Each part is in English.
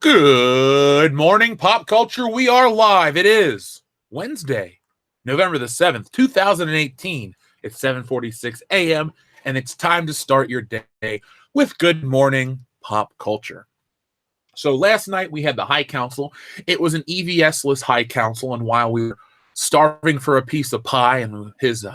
Good morning, pop culture. We are live. It is Wednesday, November the 7th, 2018. It's 7:46 a.m., and it's time to start your day with Good Morning Pop Culture. So last night we had the High Council. It was an EVS-less High Council, and while we were starving for a piece of pie and his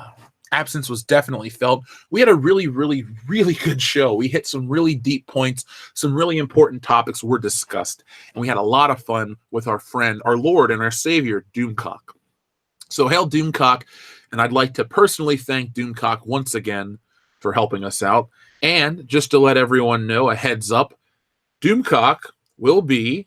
absence was definitely felt, we had a really, really, really good show. We hit some really deep points. Some really important topics were discussed, and we had a lot of fun with our friend, our Lord and our Savior, Doomcock. So hail Doomcock, and I'd like to personally thank Doomcock once again for helping us out. And just to let everyone know, a heads up, Doomcock will be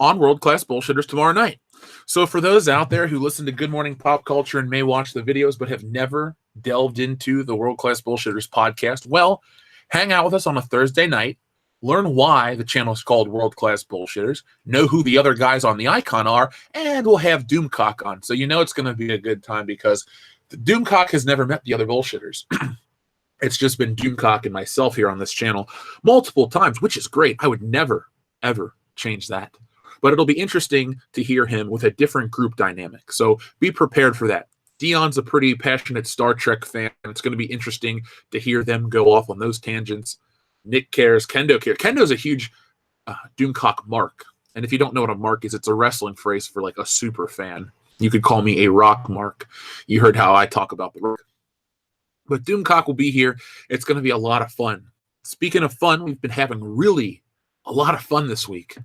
on World Class Bullshitters tomorrow night. So for those out there who listen to Good Morning Pop Culture and may watch the videos but have never delved into the World Class Bullshitters podcast, well, hang out with us on a Thursday night, learn why the channel is called World Class Bullshitters, know who the other guys on the icon are, and we'll have Doomcock on. So you know it's going to be a good time because the Doomcock has never met the other bullshitters. It's just been Doomcock and myself here on this channel multiple times, which is great. I would never, ever change that. But it'll be interesting to hear him with a different group dynamic. So be prepared for that. Dion's a pretty passionate Star Trek fan. It's going to be interesting to hear them go off on those tangents. Nick cares. Kendo cares. Kendo's a huge Doomcock mark. And if you don't know what a mark is, it's a wrestling phrase for like a super fan. You could call me a rock mark. You heard how I talk about the rock. But Doomcock will be here. It's going to be a lot of fun. Speaking of fun, we've been having really a lot of fun this week.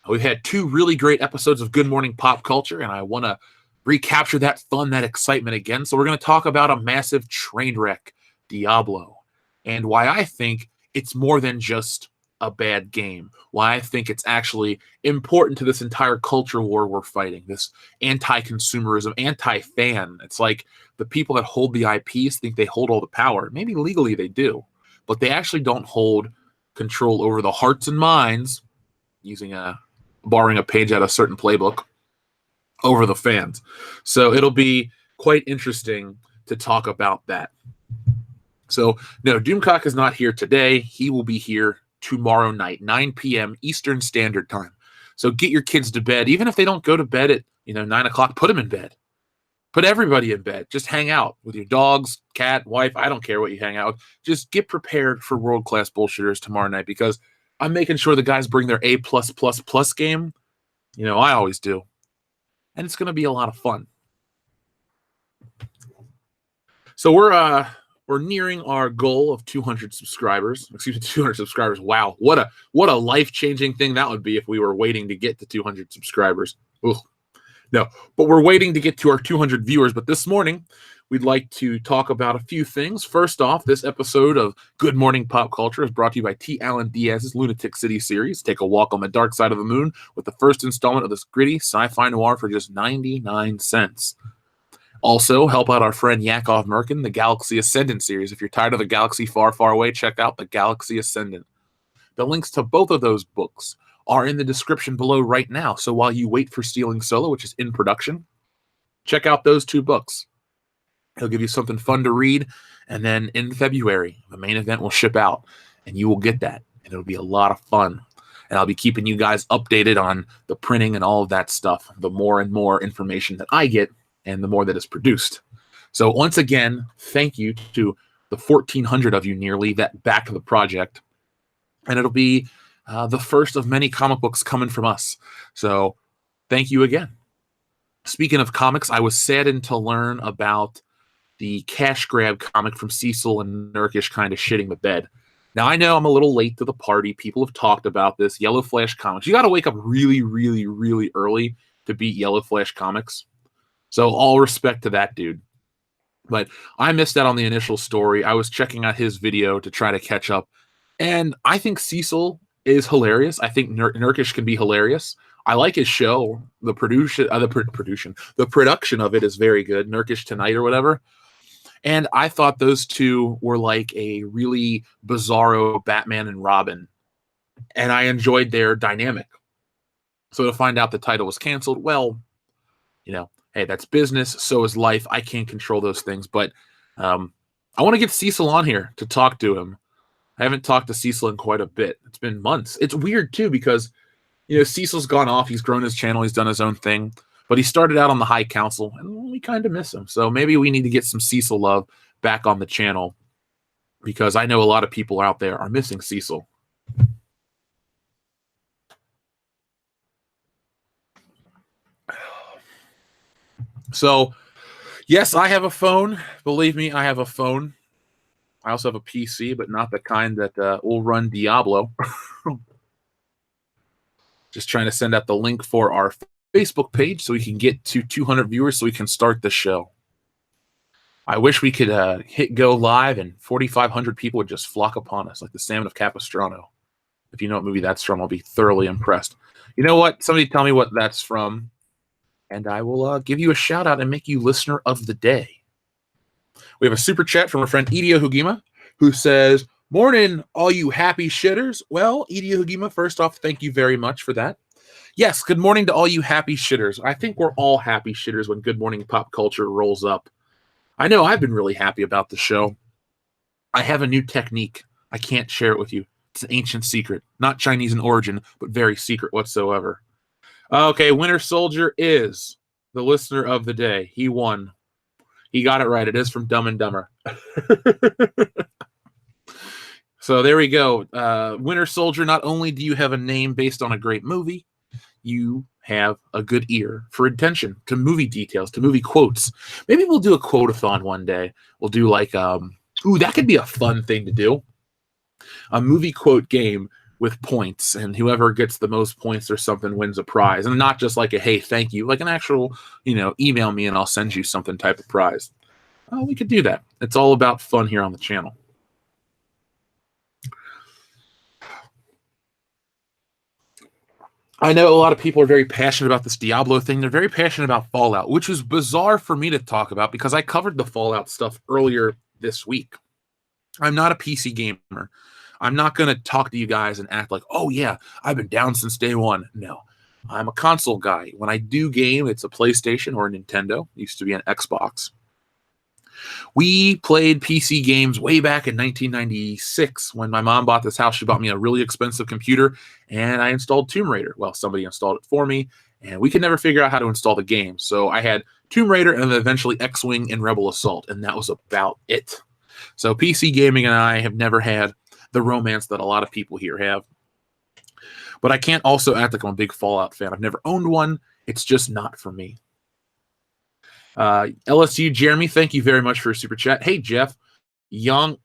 We've had two really great episodes of Good Morning Pop Culture, and I want to recapture that fun, that excitement again. So we're going to talk about a massive train wreck, Diablo, and why I think it's more than just a bad game, why I think it's actually important to this entire culture war we're fighting, this anti-consumerism, anti-fan. It's like the people that hold the IPs think they hold all the power. Maybe legally they do, but they actually don't hold control over the hearts and minds, borrowing a page out of a certain playbook, over the fans. So it'll be quite interesting to talk about that. So no, Doomcock is not here today. He will be here tomorrow night, 9 p.m. Eastern Standard Time. So get your kids to bed. Even if they don't go to bed at 9 o'clock, put them in bed. Put everybody in bed. Just hang out with your dogs, cat, wife. I don't care what you hang out with. Just get prepared for World Class Bullshitters tomorrow night because I'm making sure the guys bring their A+++ game. I always do. And it's going to be a lot of fun. So we're nearing our goal of 200 subscribers. 200 subscribers. Wow. What a life-changing thing that would be if we were waiting to get to 200 subscribers. Ugh. No, but we're waiting to get to our 200 viewers. But this morning, we'd like to talk about a few things. First off, this episode of Good Morning Pop Culture is brought to you by T. Allen Diaz's Lunatic City series. Take a walk on the dark side of the moon with the first installment of this gritty sci-fi noir for just 99 cents. Also, help out our friend Yakov Merkin, the Galaxy Ascendant series. If you're tired of the galaxy far, far away, check out the Galaxy Ascendant. The links to both of those books are in the description below right now. So while you wait for Stealing Solo, which is in production, check out those two books. He'll give you something fun to read, and then in February, the main event will ship out, and you will get that, and it'll be a lot of fun. And I'll be keeping you guys updated on the printing and all of that stuff, the more and more information that I get, and the more that is produced. So once again, thank you to the 1,400 of you nearly that backed the project, and it'll be the first of many comic books coming from us. So thank you again. Speaking of comics, I was saddened to learn about the cash grab comic from Cecil and Nurkish kind of shitting the bed. Now, I know I'm a little late to the party. People have talked about this. Yellow Flash Comics. You got to wake up really, really, really early to beat Yellow Flash Comics. So all respect to that dude. But I missed out on the initial story. I was checking out his video to try to catch up. And I think Cecil is hilarious. I think Nurkish can be hilarious. I like his show. The production of it is very good. Nurkish Tonight or whatever. And I thought those two were like a really bizarro Batman and Robin. And I enjoyed their dynamic. So to find out the title was canceled, well, hey, that's business. So is life. I can't control those things. But I want to get Cecil on here to talk to him. I haven't talked to Cecil in quite a bit. It's been months. It's weird, too, because Cecil's gone off. He's grown his channel. He's done his own thing. But he started out on the High Council, and we kind of miss him. So maybe we need to get some Cecil love back on the channel, because I know a lot of people out there are missing Cecil. So, yes, I have a phone. Believe me, I have a phone. I also have a PC, but not the kind that will run Diablo. Just trying to send out the link for our Facebook page so we can get to 200 viewers so we can start the show. I wish we could hit go live and 4,500 people would just flock upon us like the Salmon of Capistrano. If you know what movie that's from, I'll be thoroughly impressed. You know what? Somebody tell me what that's from, and I will give you a shout out and make you listener of the day. We have a super chat from our friend Idio Hugima, who says, "Morning, all you happy shitters." Well, Idio Hugima, first off, thank you very much for that. Yes, good morning to all you happy shitters. I think we're all happy shitters when Good Morning Pop Culture rolls up. I know I've been really happy about the show. I have a new technique. I can't share it with you. It's an ancient secret. Not Chinese in origin, but very secret whatsoever. Okay, Winter Soldier is the listener of the day. He won. He got it right. It is from Dumb and Dumber. So there we go. Winter Soldier, not only do you have a name based on a great movie, you have a good ear for attention to movie details, to movie quotes. Maybe we'll do a quote-a-thon one day. We'll do like, that could be a fun thing to do. A movie quote game with points, and whoever gets the most points or something wins a prize. And not just like a, hey, thank you, like an actual, email me and I'll send you something type of prize. We could do that. It's all about fun here on the channel. I know a lot of people are very passionate about this Diablo thing. They're very passionate about Fallout, which is bizarre for me to talk about because I covered the Fallout stuff earlier this week. I'm not a PC gamer. I'm not going to talk to you guys and act like, oh yeah, I've been down since day one. No, I'm a console guy. When I do game, it's a PlayStation or a Nintendo. It used to be an Xbox. We played PC games way back in 1996 when my mom bought this house. She bought me a really expensive computer, and I installed Tomb Raider. Well, somebody installed it for me, and we could never figure out how to install the game. So I had Tomb Raider and then eventually X-Wing and Rebel Assault, and that was about it. So PC gaming and I have never had the romance that a lot of people here have. But I can't also act like I'm a big Fallout fan. I've never owned one. It's just not for me. LSU Jeremy, thank you very much for your super chat. Hey Jeff, Youngega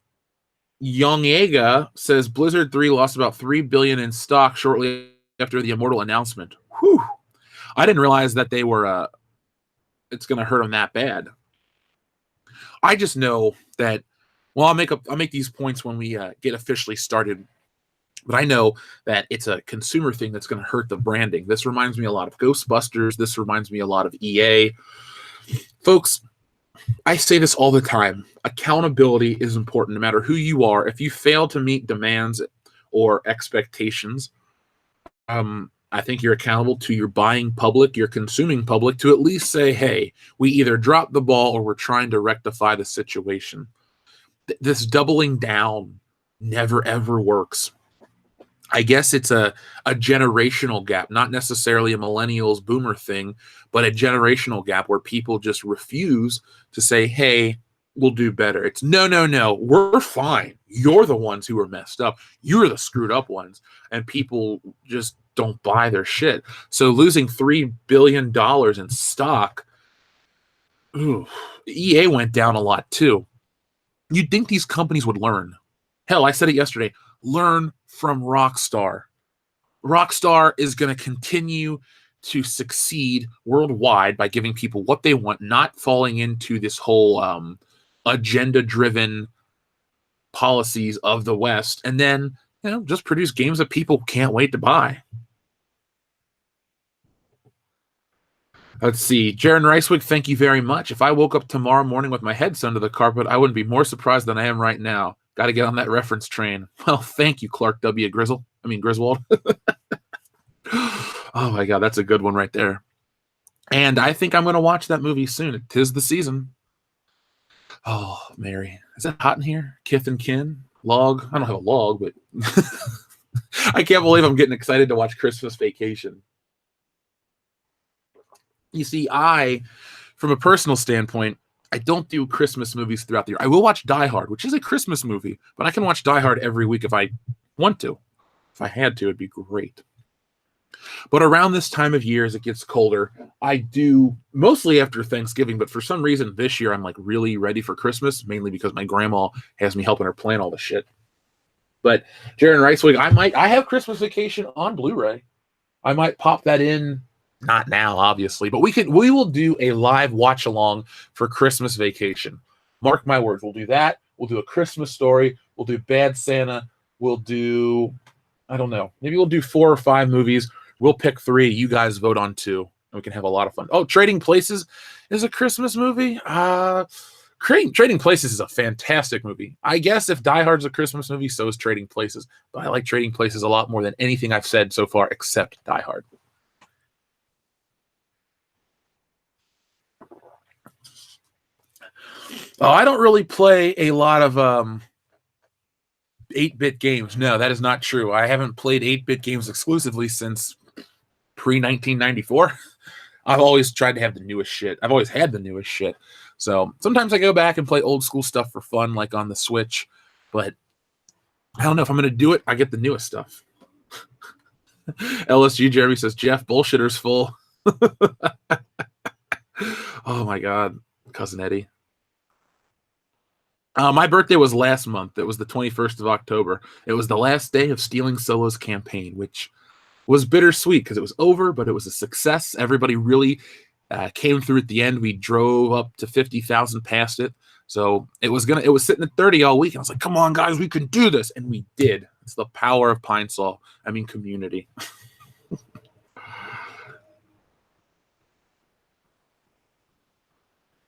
says Blizzard 3 lost about $3 billion in stock shortly after the Immortal announcement. Whew. I didn't realize that they were it's going to hurt them that bad. I just know that, well, I'll make these points when we get officially started. But I know that it's a consumer thing that's going to hurt the branding. This reminds me a lot of Ghostbusters. This reminds me a lot of EA. Folks, I say this all the time. Accountability is important no matter who you are. If you fail to meet demands or expectations, I think you're accountable to your buying public, your consuming public, to at least say, hey, we either dropped the ball or we're trying to rectify the situation. This doubling down never, ever works. I guess it's a generational gap, not necessarily a millennials boomer thing, but a generational gap where people just refuse to say, hey, we'll do better. It's no, we're fine. You're the ones who are messed up. You're the screwed up ones. And people just don't buy their shit. So losing $3 billion in stock, EA went down a lot too. You'd think these companies would learn. Hell, I said it yesterday. Learn from Rockstar. Rockstar is going to continue to succeed worldwide by giving people what they want, not falling into this whole agenda-driven policies of the West, and then just produce games that people can't wait to buy. Let's see. Jaron Ricewick, thank you very much. If I woke up tomorrow morning with my head under the carpet, I wouldn't be more surprised than I am right now. Got to get on that reference train. Well, thank you, Clark W. Griswold. Oh, my God. That's a good one right there. And I think I'm going to watch that movie soon. 'Tis the season. Oh, Mary. Is that hot in here? Kith and kin? Log? I don't have a log, but I can't believe I'm getting excited to watch Christmas Vacation. You see, from a personal standpoint, I don't do Christmas movies throughout the year. I will watch Die Hard, which is a Christmas movie, but I can watch Die Hard every week if I want to. If I had to, it'd be great. But around this time of year, as it gets colder, I do mostly after Thanksgiving. But for some reason this year, I'm like really ready for Christmas, mainly because my grandma has me helping her plan all the shit. But Jared and Ricewig, I have Christmas Vacation on Blu-ray. I might pop that in, not now, obviously, but we will do a live watch along for Christmas Vacation. Mark my words, we'll do that. We'll do A Christmas Story. We'll do Bad Santa. We'll do, I don't know, maybe we'll do 4 or 5 movies. We'll pick 3. You guys vote on 2, and we can have a lot of fun. Oh, Trading Places is a Christmas movie. Trading Places is a fantastic movie. I guess if Die Hard's a Christmas movie, so is Trading Places. But I like Trading Places a lot more than anything I've said so far except Die Hard. Oh, I don't really play a lot of 8-bit games. No, that is not true. I haven't played 8-bit games exclusively since pre-1994. I've always tried to have the newest shit. I've always had the newest shit. So sometimes I go back and play old school stuff for fun, like on the Switch. But I don't know if I'm going to do it. I get the newest stuff. LSG Jeremy says, Jeff, bullshitter's full. Oh my God. Cousin Eddie. My birthday was last month. It was the 21st of October. It was the last day of Stealing Solo's campaign, which was bittersweet because it was over, but it was a success. Everybody really came through at the end. We drove up to 50,000 past it. So it was sitting at 30 all week. And I was like, come on, guys, we can do this. And we did. It's the power of community.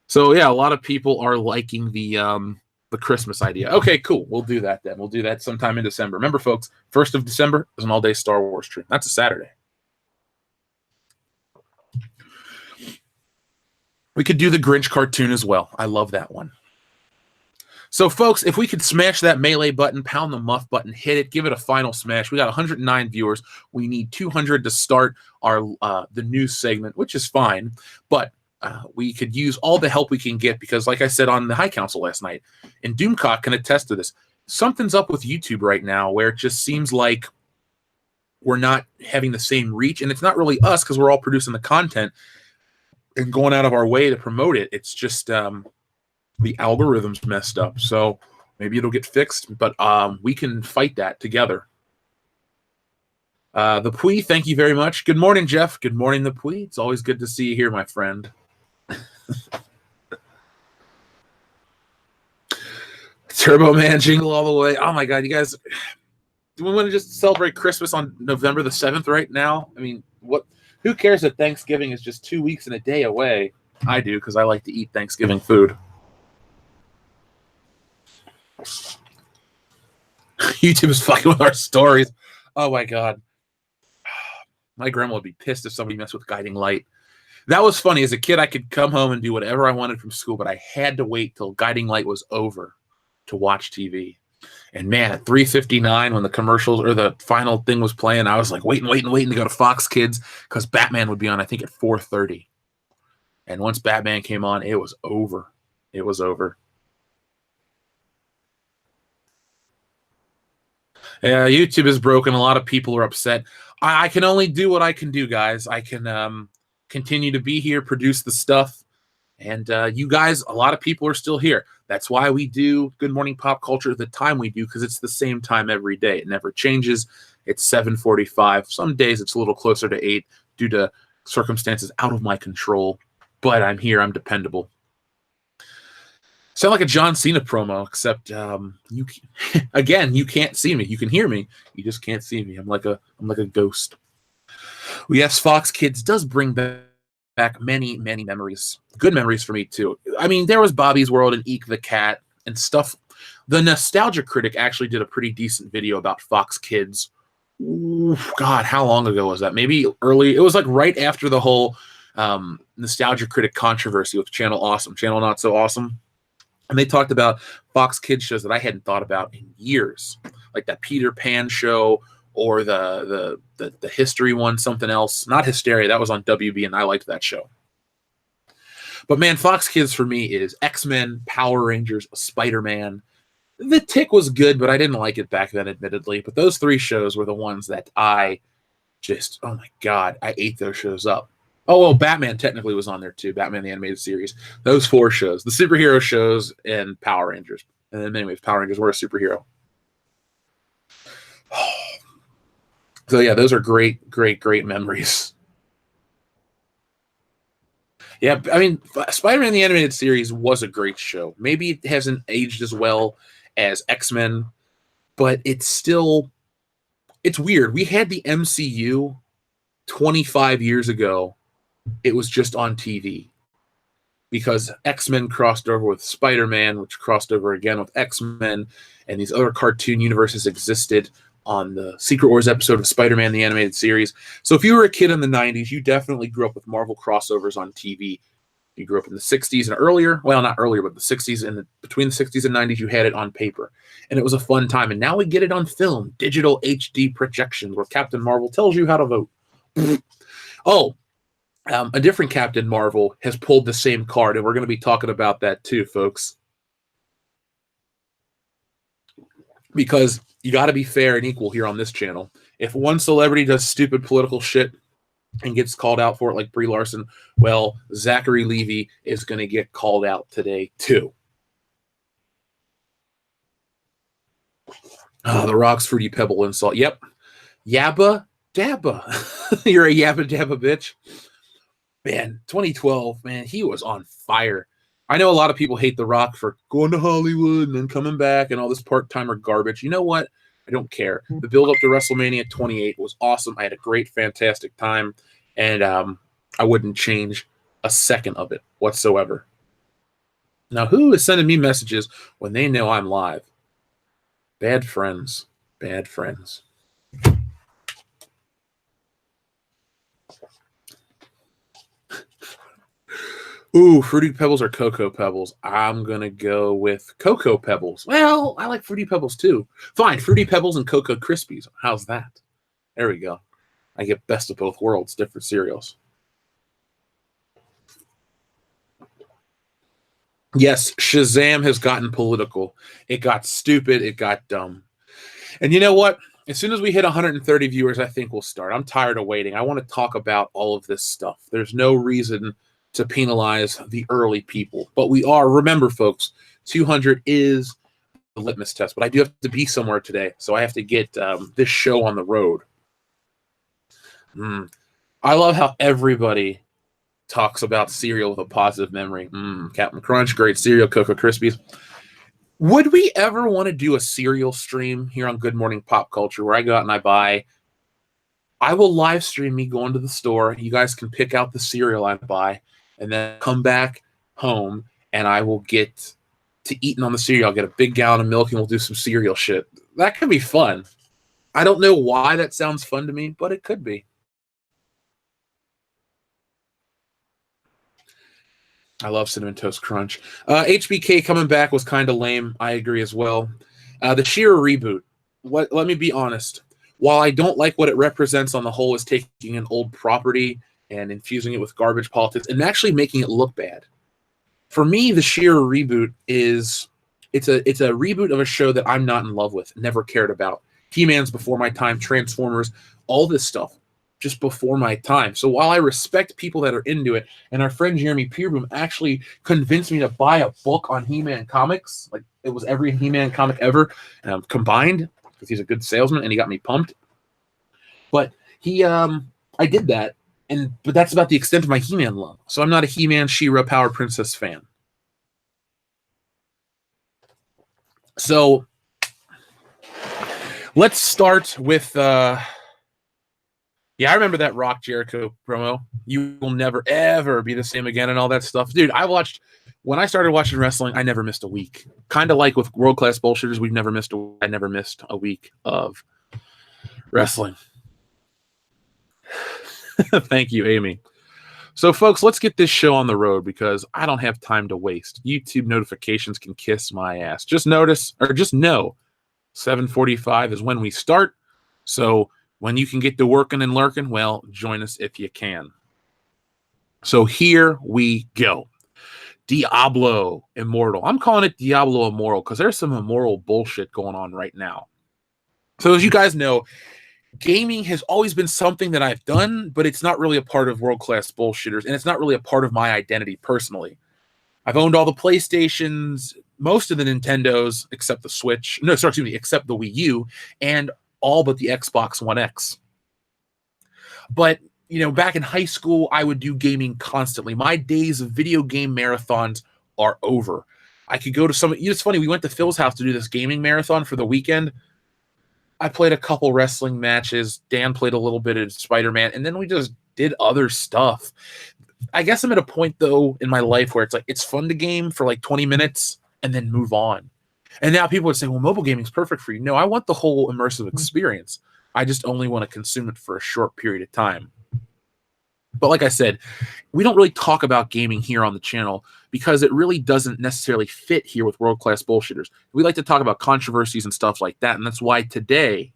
So yeah, a lot of people are liking the Christmas idea. Okay, cool. We'll do that then. We'll do that sometime in December. Remember, folks, 1st of December is an all-day Star Wars stream. That's a Saturday. We could do the Grinch cartoon as well. I love that one. So, folks, if we could smash that melee button, pound the muff button, hit it, give it a final smash. We got 109 viewers. We need 200 to start our the news segment, which is fine. But we could use all the help we can get because, like I said on the High Council last night, and Doomcock can attest to this, something's up with YouTube right now where it just seems like we're not having the same reach. And it's not really us because we're all producing the content and going out of our way to promote it. It's just the algorithm's messed up. So maybe it'll get fixed, but we can fight that together. The Pui, thank you very much. Good morning, Jeff. Good morning, the Pui. It's always good to see you here, my friend. Turbo Man, jingle all the way. Oh my God, you guys, do we want to just celebrate Christmas on November the 7th right now? I mean, what? Who cares that Thanksgiving is just 2 weeks and a day away? I do, because I like to eat Thanksgiving food. YouTube is fucking with our stories. Oh my God. My grandma would be pissed if somebody messed with Guiding Light. That was funny. As a kid, I could come home and do whatever I wanted from school, but I had to wait till Guiding Light was over to watch TV. And man, at 3:59 when the commercials or the final thing was playing, I was like waiting to go to Fox Kids because Batman would be on, I think, at 4:30. And once Batman came on, it was over. It was over. Yeah, YouTube is broken. A lot of people are upset. I can only do what I can do, guys. I can continue to be here, produce the stuff. And you guys, a lot of people are still here. That's why we do Good Morning Pop Culture at the time we do, because it's the same time every day. It never changes. It's 7:45. Some days it's a little closer to 8 due to circumstances out of my control. But I'm here. I'm dependable. Sound like a John Cena promo, except you can't see me. You can hear me. You just can't see me. I'm like a ghost. Well, yes, Fox Kids does bring back many, many memories. Good memories for me, too. I mean, there was Bobby's World and Eek the Cat and stuff. The Nostalgia Critic actually did a pretty decent video about Fox Kids. Ooh, God, how long ago was that? Maybe early. It was like right after the whole Nostalgia Critic controversy with Channel Awesome, Channel Not So Awesome. And they talked about Fox Kids shows that I hadn't thought about in years, like that Peter Pan show or the history one, something else. Not Hysteria, that was on WB, and I liked that show. But man, Fox Kids for me is X-Men, Power Rangers, Spider-Man. The Tick was good, but I didn't like it back then, admittedly. But those 3 shows were the ones that I just, oh my God, I ate those shows up. Oh, well, Batman technically was on there too. Batman, the animated series. Those 4 shows, the superhero shows and Power Rangers. And then anyways, Power Rangers were a superhero. So yeah, those are great, great, great memories. Yeah, I mean, Spider-Man the Animated Series was a great show. Maybe it hasn't aged as well as X-Men, but it's weird. We had the MCU 25 years ago. It was just on TV because X-Men crossed over with Spider-Man, which crossed over again with X-Men, and these other cartoon universes existed on the Secret Wars episode of Spider-Man the Animated Series. So if you were a kid in the 90s, you definitely grew up with Marvel crossovers on TV. You grew up in the 60s and earlier. Well, not earlier, but the 60s and between the 60s and 90s, you had it on paper. And it was a fun time. And now we get it on film, digital HD projections where Captain Marvel tells you how to vote. A different Captain Marvel has pulled the same card, and we're going to be talking about that too, folks. Because you got to be fair and equal here on this channel. If one celebrity does stupid political shit and gets called out for it, like Brie Larson, well, Zachary Levi is going to get called out today too. The Rock's Fruity Pebble insult. Yep. Yabba Dabba. You're a Yabba Dabba bitch. Man, 2012, man, he was on fire. I know a lot of people hate The Rock for going to Hollywood and then coming back and all this part-timer garbage. You know what? I don't care. The build-up to WrestleMania 28 was awesome. I had a great, fantastic time, and I wouldn't change a second of it whatsoever. Now, who is sending me messages when they know I'm live? Bad friends. Bad friends. Ooh, Fruity Pebbles or Cocoa Pebbles? I'm going to go with Cocoa Pebbles. Well, I like Fruity Pebbles too. Fine, Fruity Pebbles and Cocoa Krispies. How's that? There we go. I get best of both worlds, different cereals. Yes, Shazam has gotten political. It got stupid. It got dumb. And you know what? As soon as we hit 130 viewers, I think we'll start. I'm tired of waiting. I want to talk about all of this stuff. There's no reason to penalize the early people. But we are, remember, folks, 200 is the litmus test. But I do have to be somewhere today, so I have to get this show on the road. I love how everybody talks about cereal with a positive memory. Captain Crunch, great cereal, Cocoa Krispies. Would we ever want to do a cereal stream here on Good Morning Pop Culture where I go out and I will live stream me going to the store. You guys can pick out the cereal I buy and then come back home and I will get to eating on the cereal. I'll get a big gallon of milk and we'll do some cereal shit. That could be fun. I don't know why that sounds fun to me, but it could be. I love Cinnamon Toast Crunch. HBK coming back was kind of lame. I agree as well. The She-Ra reboot. Let me be honest. While I don't like what it represents on the whole as taking an old property and infusing it with garbage politics and actually making it look bad. For me, the She-Ra reboot it's a reboot of a show that I'm not in love with, never cared about. He-Man's before my time, Transformers, all this stuff. Just before my time. So while I respect people that are into it, and our friend Jeremy Peerboom actually convinced me to buy a book on He-Man comics, like it was every He-Man comic ever combined, because he's a good salesman and he got me pumped. But I did that, but that's about the extent of my He-Man love. So I'm not a He-Man, She-Ra, Power Princess fan. So let's start with yeah, I remember that Rock Jericho promo. You will never, ever be the same again and all that stuff. Dude, when I started watching wrestling, I never missed a week. Kind of like with World Class Bullshitters, I never missed a week of wrestling. Thank you, Amy. So, folks, let's get this show on the road because I don't have time to waste. YouTube notifications can kiss my ass. Just know, 7:45 is when we start. So when you can get to working and lurking, well, join us if you can. So here we go. Diablo Immortal. I'm calling it Diablo Immoral because there's some immoral bullshit going on right now. So as you guys know, gaming has always been something that I've done, but it's not really a part of world-class bullshitters, and it's not really a part of my identity personally. I've owned all the PlayStations, most of the Nintendos, except the Switch. No, sorry, excuse me, except the Wii U, and all but the Xbox One X. But, back in high school, I would do gaming constantly. My days of video game marathons are over. I could go to some, it's funny, we went to Phil's house to do this gaming marathon for the weekend. I played a couple wrestling matches. Dan played a little bit of Spider-Man, and then we just did other stuff. I guess I'm at a point, though, in my life where it's like, it's fun to game for like 20 minutes and then move on. And now people would say, well, mobile gaming is perfect for you. No, I want the whole immersive experience. I just only want to consume it for a short period of time. But like I said, we don't really talk about gaming here on the channel because it really doesn't necessarily fit here with world-class bullshitters. We like to talk about controversies and stuff like that, and that's why today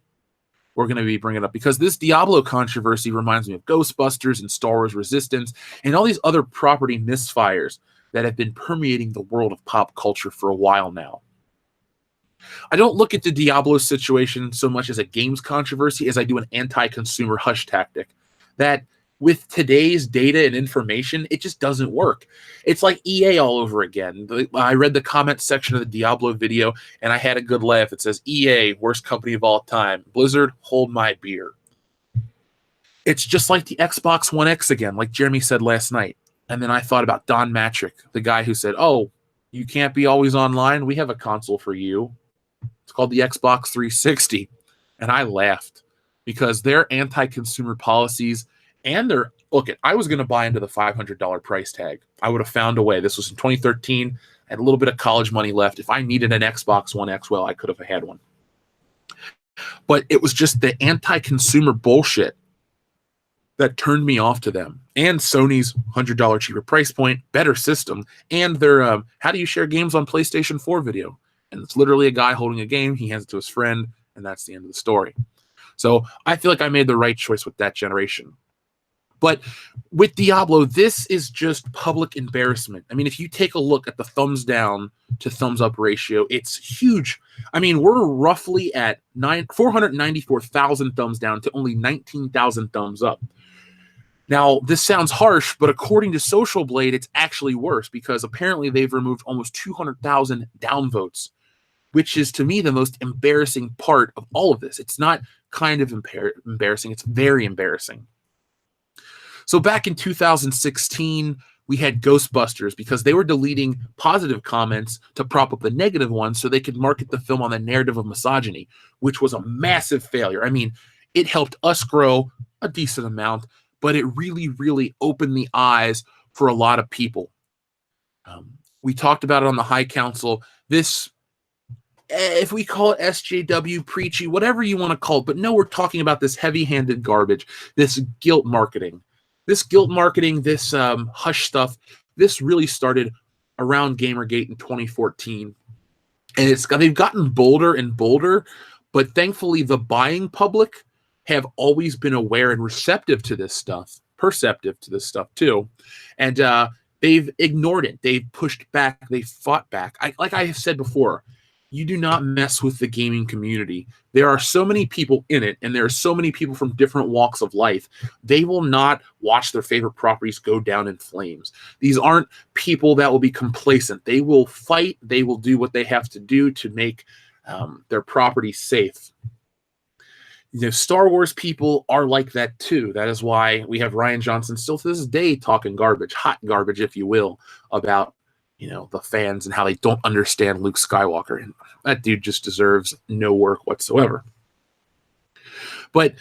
we're going to be bringing it up, because this Diablo controversy reminds me of Ghostbusters and Star Wars Resistance and all these other property misfires that have been permeating the world of pop culture for a while now. I don't look at the Diablo situation so much as a games controversy as I do an anti-consumer hush tactic that with today's data and information, it just doesn't work. It's like EA all over again. I read the comment section of the Diablo video, and I had a good laugh. It says, EA, worst company of all time. Blizzard, hold my beer. It's just like the Xbox One X again, like Jeremy said last night. And then I thought about Don Matrick, the guy who said, oh, you can't be always online? We have a console for you. It's called the Xbox 360. And I laughed because their anti-consumer policies and I was going to buy into the $500 price tag. I would have found a way. This was in 2013. I had a little bit of college money left. If I needed an Xbox One X, well, I could have had one. But it was just the anti-consumer bullshit that turned me off to them. And Sony's $100 cheaper price point, better system, and their how do you share games on PlayStation 4 video. And it's literally a guy holding a game. He hands it to his friend, and that's the end of the story. So I feel like I made the right choice with that generation. But with Diablo, this is just public embarrassment. I mean, if you take a look at the thumbs down to thumbs up ratio, it's huge. I mean, we're roughly at 494,000 thumbs down to only 19,000 thumbs up. Now, this sounds harsh, but according to Social Blade, it's actually worse because apparently they've removed almost 200,000 downvotes, which is, to me, the most embarrassing part of all of this. It's not kind of embarrassing. It's very embarrassing. So back in 2016, we had Ghostbusters because they were deleting positive comments to prop up the negative ones so they could market the film on the narrative of misogyny, which was a massive failure. I mean, it helped us grow a decent amount, but it really, really opened the eyes for a lot of people. We talked about it on the High Council. This, if we call it SJW, preachy, whatever you want to call it, but no, we're talking about this heavy-handed garbage, this guilt marketing. This guilt marketing, this hush stuff, this really started around Gamergate in 2014. And they've gotten bolder and bolder, but thankfully the buying public have always been aware and receptive to this stuff, perceptive to this stuff too. And they've ignored it. They've pushed back. They fought back. Like I have said before, you do not mess with the gaming community. There are so many people in it, and there are so many people from different walks of life. They will not watch their favorite properties go down in flames. These aren't people that will be complacent. They will fight. They will do what they have to do to make their property safe. Star Wars people are like that too. That is why we have Ryan Johnson still to this day talking garbage, hot garbage, if you will, about the fans and how they don't understand Luke Skywalker. And that dude just deserves no work whatsoever. But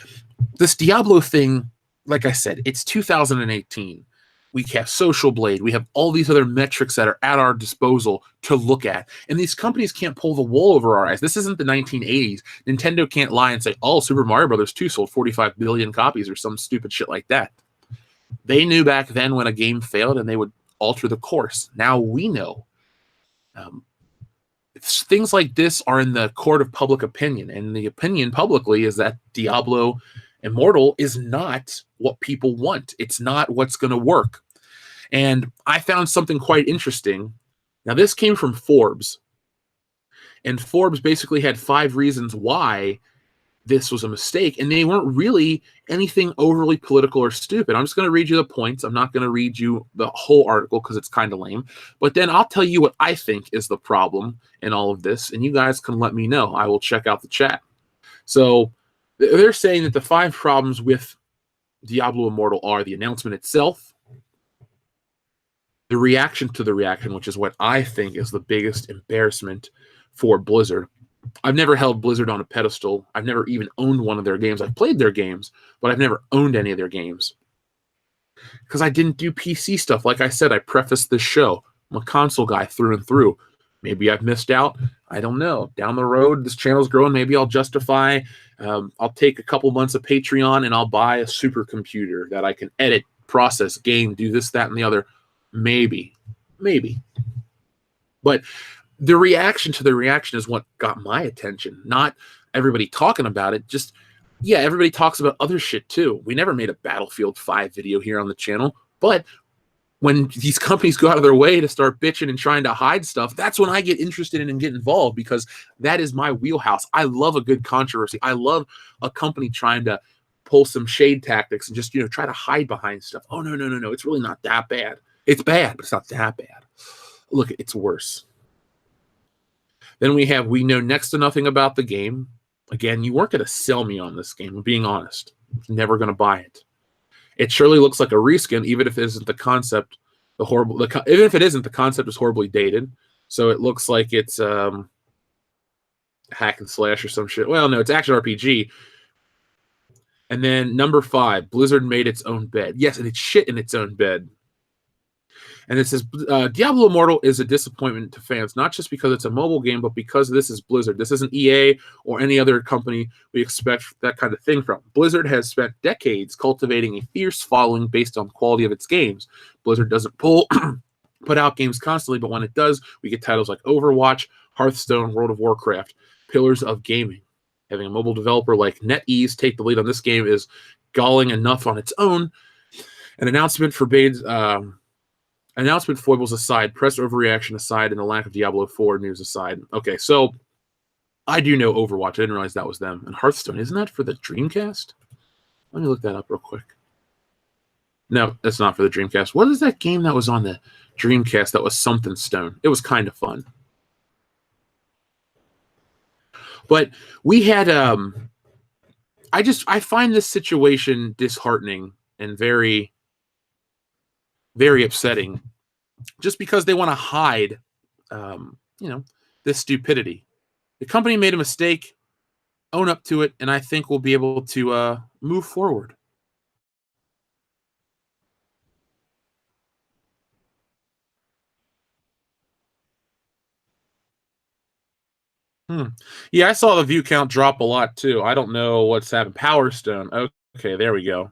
this Diablo thing, like I said, it's 2018. We have Social Blade. We have all these other metrics that are at our disposal to look at. And these companies can't pull the wool over our eyes. This isn't the 1980s. Nintendo can't lie and say, oh, Super Mario Brothers 2 sold 45 billion copies or some stupid shit like that. They knew back then when a game failed and they would alter the course. Now we know. things like this are in the court of public opinion, and the opinion publicly is that Diablo Immortal is not what people want. It's not what's going to work. And I found something quite interesting. Now, this came from Forbes, and Forbes basically had 5 reasons why this was a mistake, and they weren't really anything overly political or stupid. I'm just going to read you the points. I'm not going to read you the whole article because it's kind of lame, but then I'll tell you what I think is the problem in all of this, and you guys can let me know. I will check out the chat. So they're saying that the 5 problems with Diablo Immortal are the announcement itself, the reaction to the reaction, which is what I think is the biggest embarrassment for Blizzard. I've never held Blizzard on a pedestal. I've never even owned one of their games. I've played their games, but I've never owned any of their games because I didn't do PC stuff. Like I said, I prefaced this show. I'm a console guy through and through. Maybe I've missed out. I don't know. Down the road, this channel's growing. Maybe I'll justify. I'll take a couple months of Patreon and I'll buy a supercomputer that I can edit, process, game, do this, that, and the other. Maybe. But the reaction to the reaction is what got my attention, not everybody talking about it. Just, yeah, everybody talks about other shit too. We never made a Battlefield 5 video here on the channel, but when these companies go out of their way to start bitching and trying to hide stuff, that's when I get interested in and get involved, because that is my wheelhouse. I love a good controversy. I love a company trying to pull some shade tactics and just, try to hide behind stuff. Oh, no. It's really not that bad. It's bad, but it's not that bad. Look, it's worse. Then we know next to nothing about the game. Again, you weren't going to sell me on this game. I'm being honest. I'm never going to buy it. It surely looks like a reskin, even if it isn't the concept. Even if it isn't, the concept is horribly dated. So it looks like it's hack and slash or some shit. Well, no, it's action RPG. And then number 5, Blizzard made its own bed. Yes, and it's shit in its own bed. And it says, Diablo Immortal is a disappointment to fans, not just because it's a mobile game, but because this is Blizzard. This isn't EA or any other company we expect that kind of thing from. Blizzard has spent decades cultivating a fierce following based on quality of its games. Blizzard doesn't put out games constantly, but when it does, we get titles like Overwatch, Hearthstone, World of Warcraft, pillars of gaming. Having a mobile developer like NetEase take the lead on this game is galling enough on its own. An announcement forbids... Announcement foibles aside, press overreaction aside, and the lack of Diablo 4 news aside. Okay, so I do know Overwatch. I didn't realize that was them. And Hearthstone, isn't that for the Dreamcast? Let me look that up real quick. No, that's not for the Dreamcast. What is that game that was on the Dreamcast that was something stone? It was kind of fun. But we had... I find this situation disheartening and very... very upsetting, just because they want to hide, this stupidity. The company made a mistake, own up to it, and I think we'll be able to move forward. Yeah, I saw the view count drop a lot too. I don't know what's happened. Power Stone. Okay, there we go.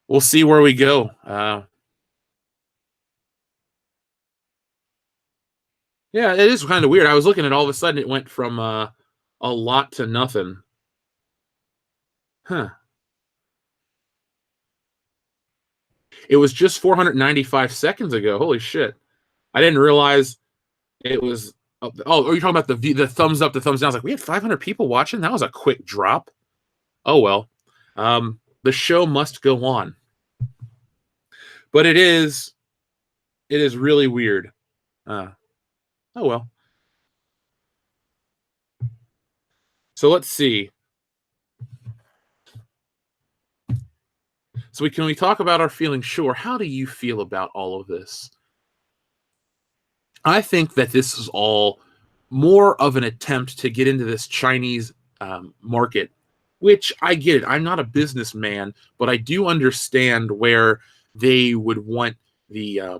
We'll see where we go. Yeah, it is kind of weird. I was looking at all of a sudden it went from a lot to nothing. Huh. It was just 495 seconds ago. Holy shit. I didn't realize it was... Oh, you're talking about the thumbs up, the thumbs down. I was like, we had 500 people watching? That was a quick drop. Oh, well. The show must go on. But it is really weird. Oh, well. So let's see. So can we talk about our feelings? Sure. How do you feel about all of this? I think that this is all more of an attempt to get into this Chinese market, which I get it. I'm not a businessman, but I do understand where they would want the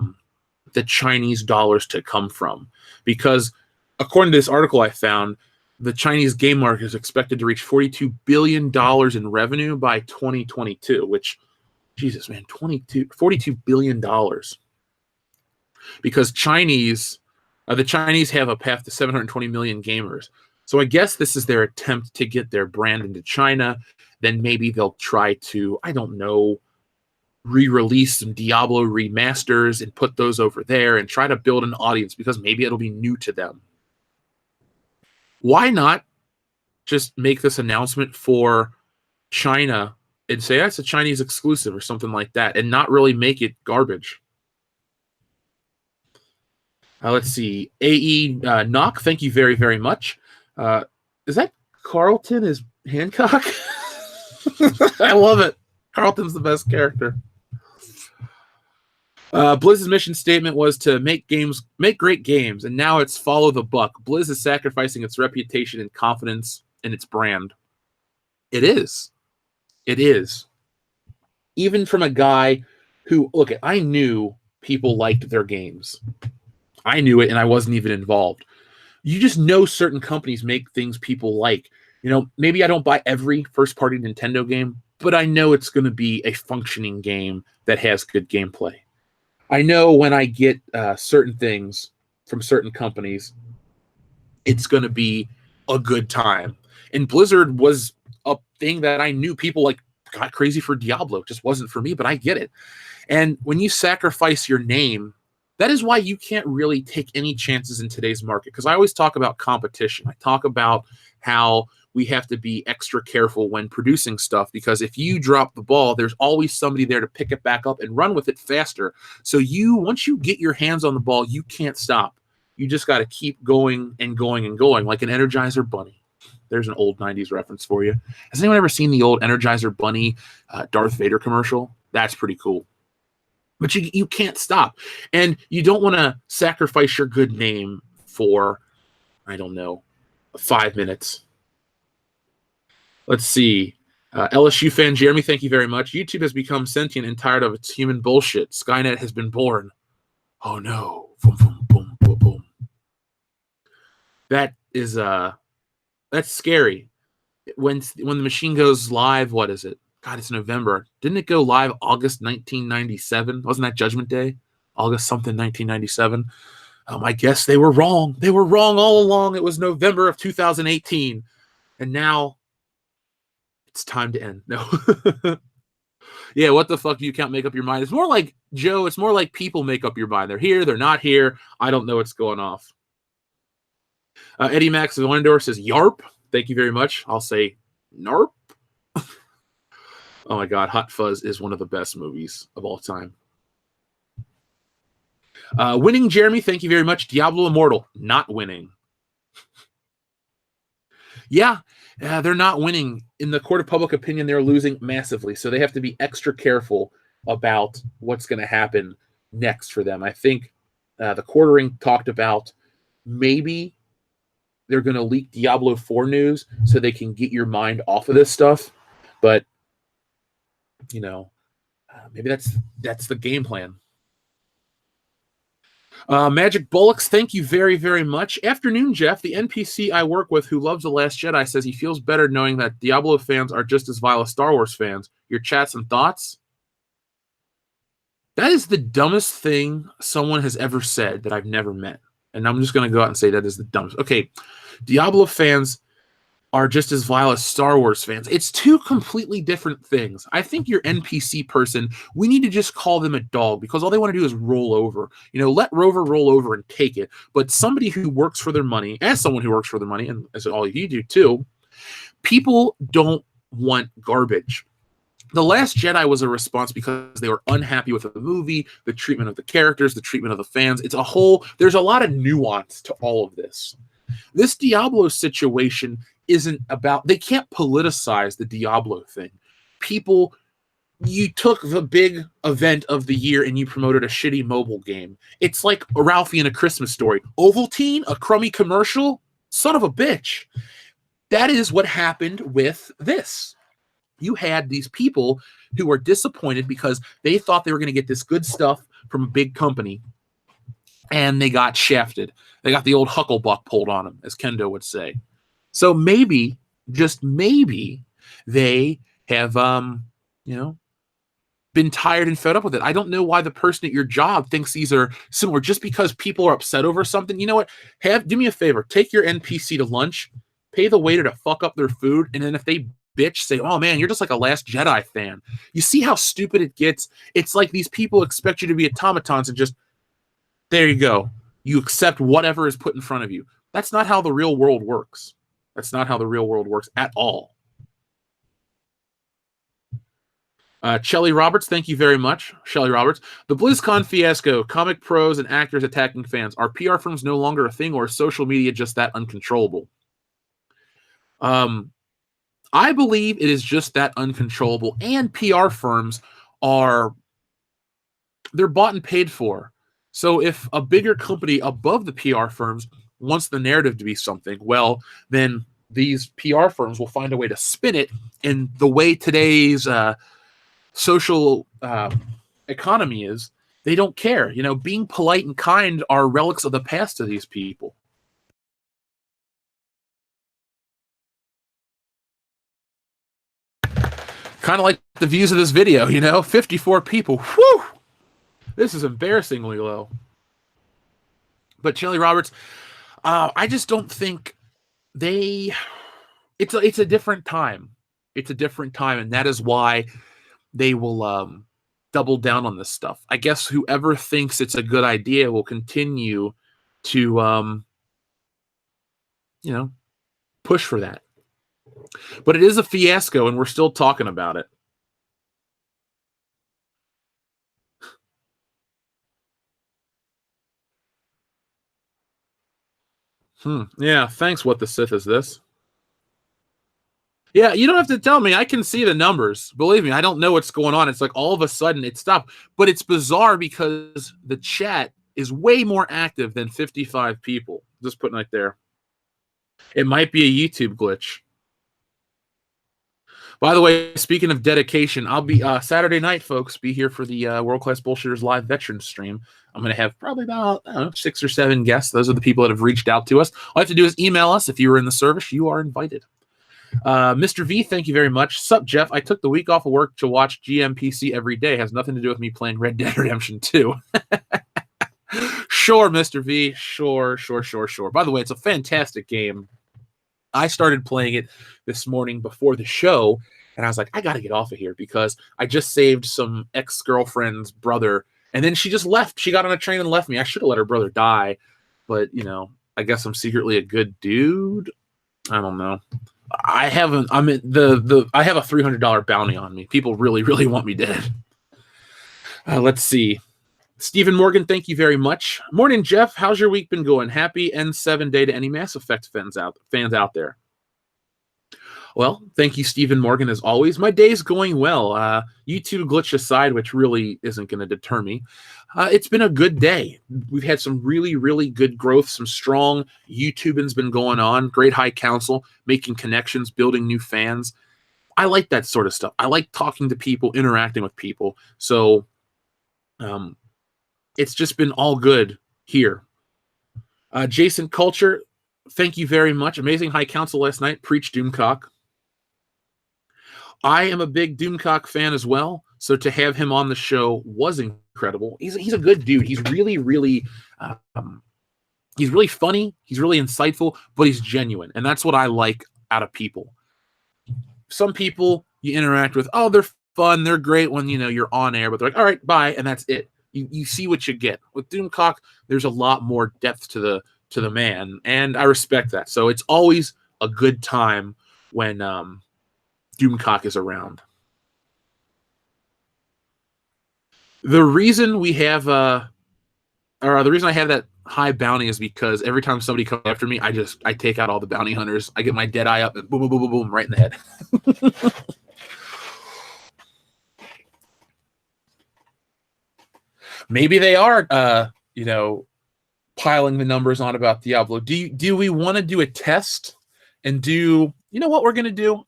Chinese dollars to come from. Because according to this article I found, the Chinese game market is expected to reach $42 billion in revenue by 2022, which, Jesus, man, $42 billion. because the Chinese have a path to 720 million gamers. So I guess this is their attempt to get their brand into China. Then maybe they'll try to, I don't know, re-release some Diablo remasters and put those over there and try to build an audience because maybe it'll be new to them. Why not just make this announcement for China and say that's a Chinese exclusive or something like that and not really make it garbage? Let's see. AE Knock, thank you very, very much. Is that Carlton is Hancock? I love it. Carlton's the best character. Blizz's mission statement was to make great games, and now it's follow the buck. Blizz is sacrificing its reputation and confidence in its brand. It is. It is. Even from a guy who, look, I knew people liked their games. I knew it, and I wasn't even involved. You just know certain companies make things people like. Maybe I don't buy every first-party Nintendo game, but I know it's going to be a functioning game that has good gameplay. I know when I get certain things from certain companies, it's going to be a good time. And Blizzard was a thing that I knew people got crazy for Diablo. It just wasn't for me, but I get it. And when you sacrifice your name, that is why you can't really take any chances in today's market. Because I always talk about competition. I talk about how we have to be extra careful when producing stuff, because if you drop the ball, there's always somebody there to pick it back up and run with it faster. So once you get your hands on the ball, you can't stop. You just got to keep going and going and going, like an Energizer Bunny. There's an old 90s reference for you. Has anyone ever seen the old Energizer Bunny Darth Vader commercial? That's pretty cool. But you can't stop. And you don't want to sacrifice your good name for, I don't know, 5 minutes. Let's see. LSU fan Jeremy, thank you very much. YouTube has become sentient and tired of its human bullshit. Skynet has been born. Oh no. Boom, boom, boom, boom, boom. That is that's scary. When the machine goes live, what is it? God, it's November. Didn't it go live August 1997? Wasn't that Judgment Day? August something 1997. I guess they were wrong. They were wrong all along. It was November of 2018. And now it's time to end. No. Yeah, what the fuck do you can't make up your mind? It's more like, Joe, it's more like people make up your mind. They're here, they're not here. I don't know what's going off. Eddie Max of Wendor says, YARP. Thank you very much. I'll say, NARP. Oh my God, Hot Fuzz is one of the best movies of all time. Winning Jeremy, thank you very much. Diablo Immortal, not winning. Yeah, they're not winning. In the court of public opinion, they're losing massively. So they have to be extra careful about what's going to happen next for them. I think the quartering talked about maybe they're going to leak Diablo 4 news so they can get your mind off of this stuff. But, maybe that's the game plan. Magic Bullocks, thank you very, very much. Afternoon, Jeff. The NPC I work with who loves The Last Jedi says he feels better knowing that Diablo fans are just as vile as Star Wars fans. Your chats and thoughts? That is the dumbest thing someone has ever said that I've never met. And I'm just going to go out and say that is the dumbest. Okay, Diablo fans are just as vile as Star Wars fans. It's two completely different things. I think your NPC person, we need to just call them a dog because all they want to do is roll over. Let Rover roll over and take it. But somebody who works for their money, as someone who works for their money, and as all of you do too, people don't want garbage. The Last Jedi was a response because they were unhappy with the movie, the treatment of the characters, the treatment of the fans. There's a lot of nuance to all of this. This Diablo situation isn't about, they can't politicize the Diablo thing. You took the big event of the year and you promoted a shitty mobile game. It's like Ralphie and A Christmas Story. Ovaltine, a crummy commercial? Son of a bitch. That is what happened with this. You had these people who were disappointed because they thought they were going to get this good stuff from a big company, and they got shafted. They got the old hucklebuck pulled on them, as Kendo would say. So maybe, just maybe, they have, been tired and fed up with it. I don't know why the person at your job thinks these are similar. Just because people are upset over something, you know what? Do me a favor. Take your NPC to lunch, pay the waiter to fuck up their food, and then if they bitch, say, "Oh man, you're just like a Last Jedi fan." You see how stupid it gets? It's like these people expect you to be automatons and just, there you go. You accept whatever is put in front of you. That's not how the real world works. That's not how the real world works at all. Shelly Roberts, thank you very much. Shelly Roberts. The BlizzCon fiasco, comic pros and actors attacking fans. Are PR firms no longer a thing, or is social media just that uncontrollable? I believe it is just that uncontrollable, and PR firms they're bought and paid for. So if a bigger company above the PR firms wants the narrative to be something, well, then these PR firms will find a way to spin it in the way today's social economy is. They don't care. Being polite and kind are relics of the past to these people. Kind of like the views of this video, 54 people. Whew! This is embarrassingly low. But Shelly Roberts, I just don't think it's a different time. It's a different time, and that is why they will double down on this stuff. I guess whoever thinks it's a good idea will continue to push for that. But it is a fiasco, and we're still talking about it. Yeah, thanks. What the Sith is this? Yeah, you don't have to tell me. I can see the numbers. Believe me, I don't know what's going on. It's like all of a sudden it stopped. But it's bizarre because the chat is way more active than 55 people. Just putting it there. It might be a YouTube glitch. By the way, speaking of dedication, I'll be Saturday night, folks. Be here for the World Class Bullshitters live veterans stream. I'm going to have probably about 6 or 7 guests. Those are the people that have reached out to us. All you have to do is email us. If you were in the service, you are invited. Mr. V, thank you very much. Sup, Jeff? I took the week off of work to watch GMPC every day. Has nothing to do with me playing Red Dead Redemption 2. Sure, Mr. V. Sure. By the way, it's a fantastic game. I started playing it this morning before the show, and I was like, I got to get off of here because I just saved some ex-girlfriend's brother, and then she just left. She got on a train and left me. I should have let her brother die, but, I guess I'm secretly a good dude. I don't know. I have a $300 bounty on me. People really, really want me dead. Let's see. Stephen Morgan, thank you very much. Morning, Jeff. How's your week been going? Happy N7 day to any Mass Effect fans out there. Well, thank you, Stephen Morgan, as always. My day's going well. YouTube glitch aside, which really isn't going to deter me. It's been a good day. We've had some really, really good growth, some strong YouTubing's been going on, great high council, making connections, building new fans. I like that sort of stuff. I like talking to people, interacting with people. So it's just been all good here. Jason Culture, thank you very much. Amazing high council last night. Preach Doomcock. I am a big Doomcock fan as well, so to have him on the show was incredible. He's a good dude. He's really, really funny. He's really insightful, but he's genuine, and that's what I like out of people. Some people you interact with, they're fun, they're great when you're on air, but they're like, all right, bye, and that's it. You see what you get. With Doomcock, there's a lot more depth to the man, and I respect that. So it's always a good time when Doomcock is around. The reason we have the reason I have that high bounty is because every time somebody comes after me, I take out all the bounty hunters. I get my dead eye up and boom, boom, boom, boom, boom, right in the head. Maybe they are, piling the numbers on about Diablo. Do we want to do a test and do, what we're going to do?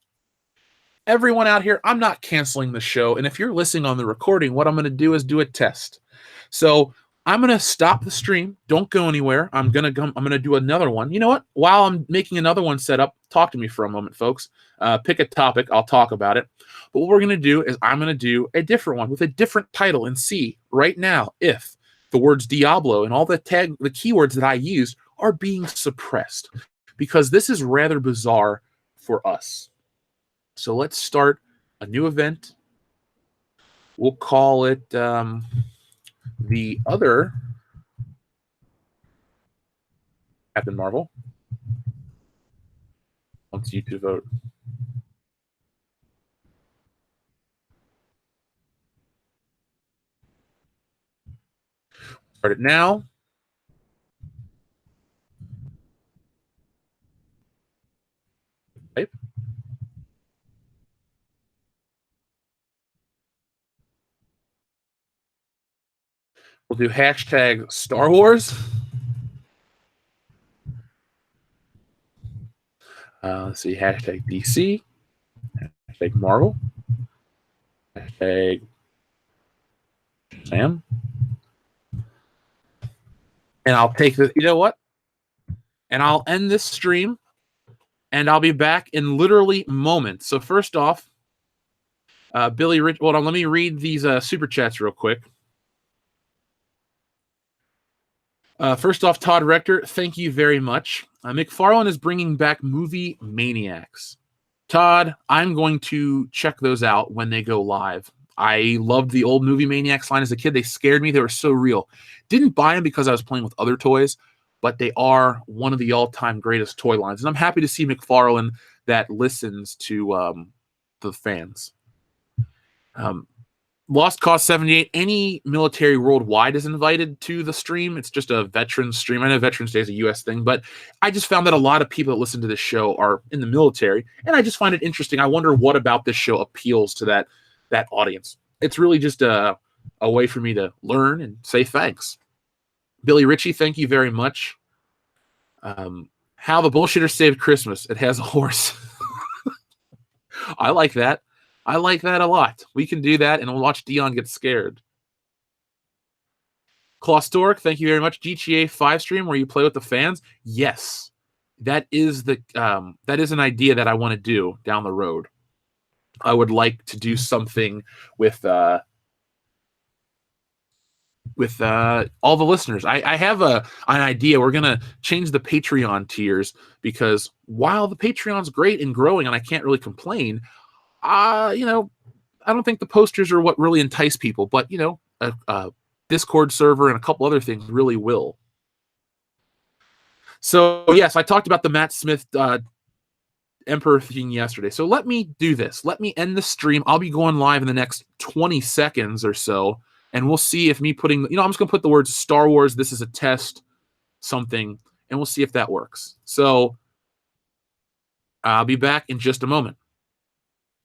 Everyone out here, I'm not canceling the show. And if you're listening on the recording, what I'm going to do is do a test. So I'm gonna stop the stream. Don't go anywhere. I'm gonna do another one. You know what? While I'm making another one set up, talk to me for a moment, folks. Pick a topic. I'll talk about it. But what we're gonna do is I'm gonna do a different one with a different title and see right now if the words Diablo and all the keywords that I used are being suppressed, because this is rather bizarre for us. So let's start a new event. We'll call it the other Captain Marvel. Wants you to vote. Start it now. Type. We'll do hashtag Star Wars. Let's see, hashtag DC, hashtag Marvel, hashtag Sam. And I'll take the, you know what? And I'll end this stream and I'll be back in literally moments. So first off, Billy Rich, hold on, let me read these super chats real quick. First off, Todd Rector, thank you very much. McFarlane is bringing back Movie Maniacs. Todd, I'm going to check those out when they go live. I loved the old Movie Maniacs line as a kid. They scared me. They were so real. Didn't buy them because I was playing with other toys, but they are one of the all-time greatest toy lines. And I'm happy to see McFarlane that listens to the fans. Lost Cause 78, any military worldwide is invited to the stream. It's just a veterans stream. I know Veterans Day is a U.S. thing, but I just found that a lot of people that listen to this show are in the military, and I just find it interesting. I wonder what about this show appeals to that audience. It's really just a way for me to learn and say thanks. Billy Ritchie, thank you very much. How the Bullshitter Saved Christmas. It has a horse. I like that. I like that a lot. We can do that, and we'll watch Dion get scared. Claustoric, thank you very much. GTA 5 stream where you play with the fans. Yes, that is an idea that I want to do down the road. I would like to do something with all the listeners. I have an idea. We're gonna change the Patreon tiers, because while the Patreon's great and growing, and I can't really complain, I don't think the posters are what really entice people, but a Discord server and a couple other things really will. So yes, I talked about the Matt Smith Emperor thing yesterday. So let me do this. Let me end the stream. I'll be going live in the next 20 seconds or so, and we'll see if me putting, I'm just gonna put the words Star Wars, this is a test, something, and we'll see if that works. So I'll be back in just a moment.